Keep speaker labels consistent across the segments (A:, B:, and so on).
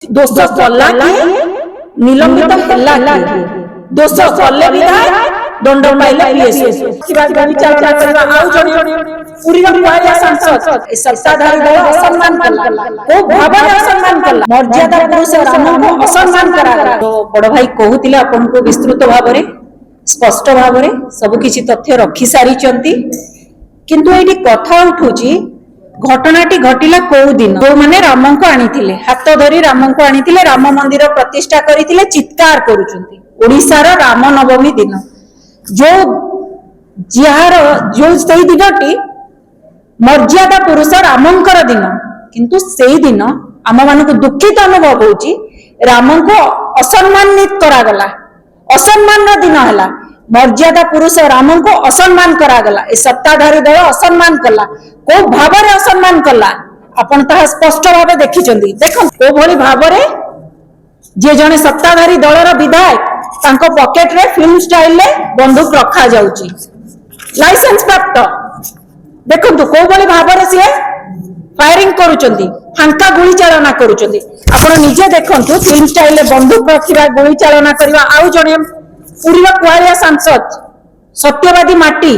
A: दोष कला निलंबित हैला किए दोष कले विधायक दंड पाइले पीएस विचारणा करबा आउ जणी पूरी पाया सांसद सत्ताधारी दल असम्मान कला ओ भावना असम्मान कला मर्यादा पुरुष राम को असम्मान करा तो बड़ भाई कहूतिले आपन को विस्तृत भाव रे स्पष्ट भाव रे सब किछि तथ्य रखि सारी चंती किंतु एठी कथा उठुची घटनाटी घटिला कौ दिन जो माने राम को आनी हाथ धरी राम को आनी राम मंदिर प्रतिष्ठा करथिले चित्कार करूचंती ओडिसा रो राम नवमी दिन जो जार जो सेही दिनटी मर्यादा पुरुष रामंकर दिन किंतु सेही दिन आम मान को दुखित अनुभव होची राम को असम्मानित करागला असम्मान रो दिन हला मर्यादा पुरुष राम को असम्मान करागला ए सत्ताधारी दल असम्मान कला को भाव रे असम्मान कला आपण ता स्पष्ट भाव देखिचंदी देखो को भली भाव रे जे जने सत्ताधारी दलर विधायक तांको पॉकेट रे फिल्म स्टाइल रे बंदूक रखा जाउची लाइसेंस प्राप्त देखो को भली भाव रे से फायरिंग करूचंदी फांका गुली चालना करूचंदी आपण निजे देखंतु फिल्म स्टाइल रे बंदूक रखिरा गुली चालना करबा आउ जने पुरी कुआरिया सांसद सत्यवादी माटी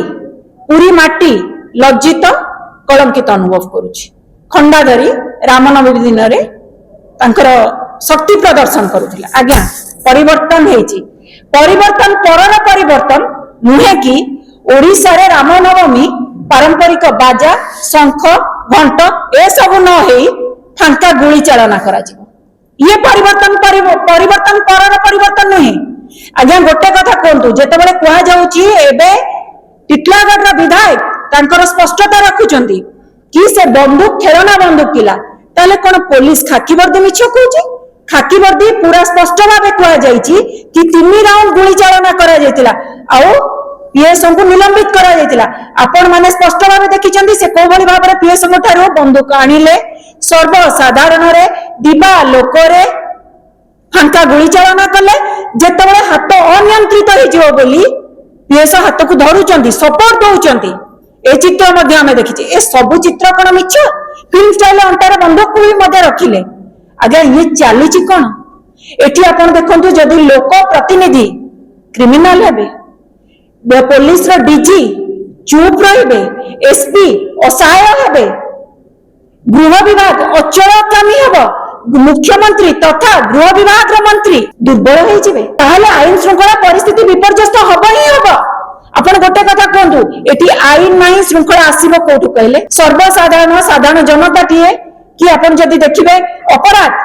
A: पुरी माटी लज्जित कलंकित अनुभव करुछि खंडाधरी रामनवमी दिन रे तांकर शक्ति प्रदर्शन करुथिला आज्ञा परिवर्तन हेछि परिवर्तन परर परिवर्तन नुहे कि ओडिसा रे रामनवमी पारंपरिक बाजा शंख घंट ए सब न हेई फांका गुली चालना करा जिवो ये परिवर्तन परर परिवर्तन नुहे आज्ञा गोटे कथा कहतु जेतेबेले कुआ जाउची एबे टिटलागढ़ रा विधायक तांकर स्पष्टता रखुचंती कि से बंदूक खेलना बंदूक किला ताले कोन पुलिस खाकी वर्दी मिछ कहूची खाकी वर्दी पूरा स्पष्ट भाबे कुआ जाईची कि 3 राउंड गुली चालना करा जायतिला आउ पीएस को निलंबित करा जायतिला आपण माने स्पष्ट भाबे देखिचंती से को भली भाबरे पीएस को थारो बंदूक आनिले सर्वसाधारण रे दिबा लोक रे फांका गुली चालना कले जेतेबेले हाथ अनियंत्रित हो बोली पीएस हाथ को धरुचंती सपोर्ट दउचंती ए चित्र मध्ये हमें देखिचे ए सब चित्र कोन मिछ फिल्म स्टाइल अंटार बंदूक भी मध्ये रखिले आगे ये चालीची कोन एठी आपण देखंतु जदी लोक प्रतिनिधि क्रिमिनल हेबे पुलिस रो डीजी चुप रहिबे एसपी असहाय हेबे गृह विभाग अचलगामी हेबो मुख्यमंत्री तथा गृह विभाग मंत्री दुर्बल हो जिवे ताहले आईन श्रृंखला परिस्थिति विपर्यस्त हबो ही हबो आपण गोटे कथा कहंतु एठी आईन नाही श्रृंखला आसीबो कोठु कहले सर्वसाधारण साधारण जनता टिए कि आपण जदी देखिबे अपराध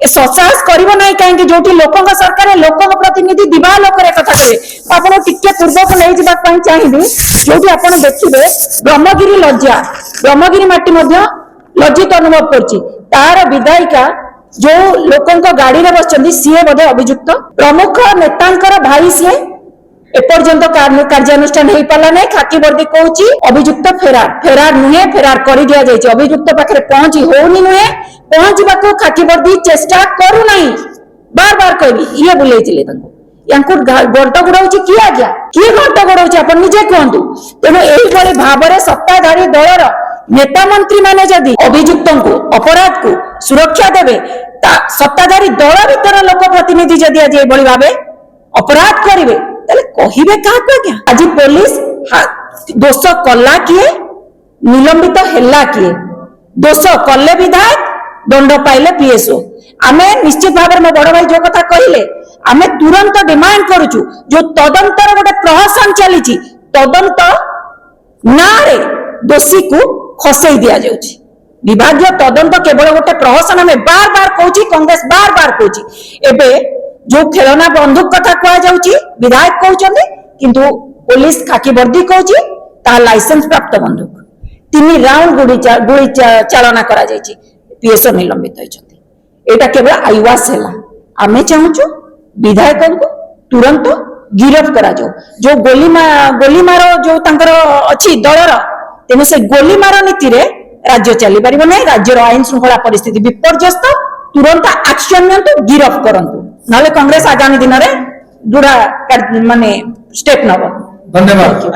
A: ए ससास करिवो नाही काहे कि जोठी लोकक सरकार लोकक प्रतिनिधि दिबा लोक रे कथा कहे आपण टिके पूर्व को नै जिबा पई चाहिबे जोठी आपण देखिबे ब्रह्मगिरी माटी मध्ये लज्जित अनुभव करछि तार विधायिका जो लोकंक गाड़ी रे बसचंदी सीए बदे अभियुक्त प्रमुख नेतांकर भाई सीए एपर्यंत कार्यानुष्ठान हेई पाला नै खाकी वर्दी कहूची अभियुक्त फेरार नुहे फेरार करि दिया जायछि अभियुक्त पाखरे पहुंची होनी नुहे पहुंचबा को खाकी वर्दी चेष्टा करू नै बार बार कहबी ये बुलेइतिले तंको यांको गंट गुड़ाउची कि आज्ञा कि गंट गुड़ाउची अपन निजे कहंतु तेनो एही भली भाबरे सत्ताधारी दलर नेता मंत्री माने जदि अभियुक्त को अपराध को सुरक्षा देवे सत्ताधारी दल भीतर लोक प्रतिनिधि जदि आज ये भावे अपराध करेंगे कहिबे क्या आज पुलिस दोष कला किए निलंबित हैला किए दोष कले विधायक दंड पाइले पीएसओ आमे निश्चित भाव मो बड़ भाई जो कथा कहले आमे तुरंत डिमांड करूचु जो तदंतर गोटे प्रहसन चली तदंत ना रे दोषी को खसई दिया जाउची विभागीय तदंत केवल गोटे प्रहसन में बार बार कहूची कांग्रेस बार बार कहूची एबे जो खेलना बंदूक कथा कहा जाउची विधायक कहउचंदी किंतु पुलिस खाकी वर्दी कहूची ता लाइसेंस प्राप्त बंदूक 3 राउंड गुली चालना करा जायची पीएसओ निलंबित होइचंदी एटा केवल आईवास हैला आमे चाहूचु विधायक को तुरंत गिरफ्त करा जाओ जो गोली मारो जो तांकर अछि दलर तेणु से गोली मार नीति रे राज्य चली पारिबो नै राज्यर आईन श्रृंखला परिस्थिति विपर्यस्त तुरंत एक्शन नियंतु गिरफ्त करंतु नले कांग्रेस आगामी दिन रे दृढ़ माने स्टेप नबो। धन्यवाद।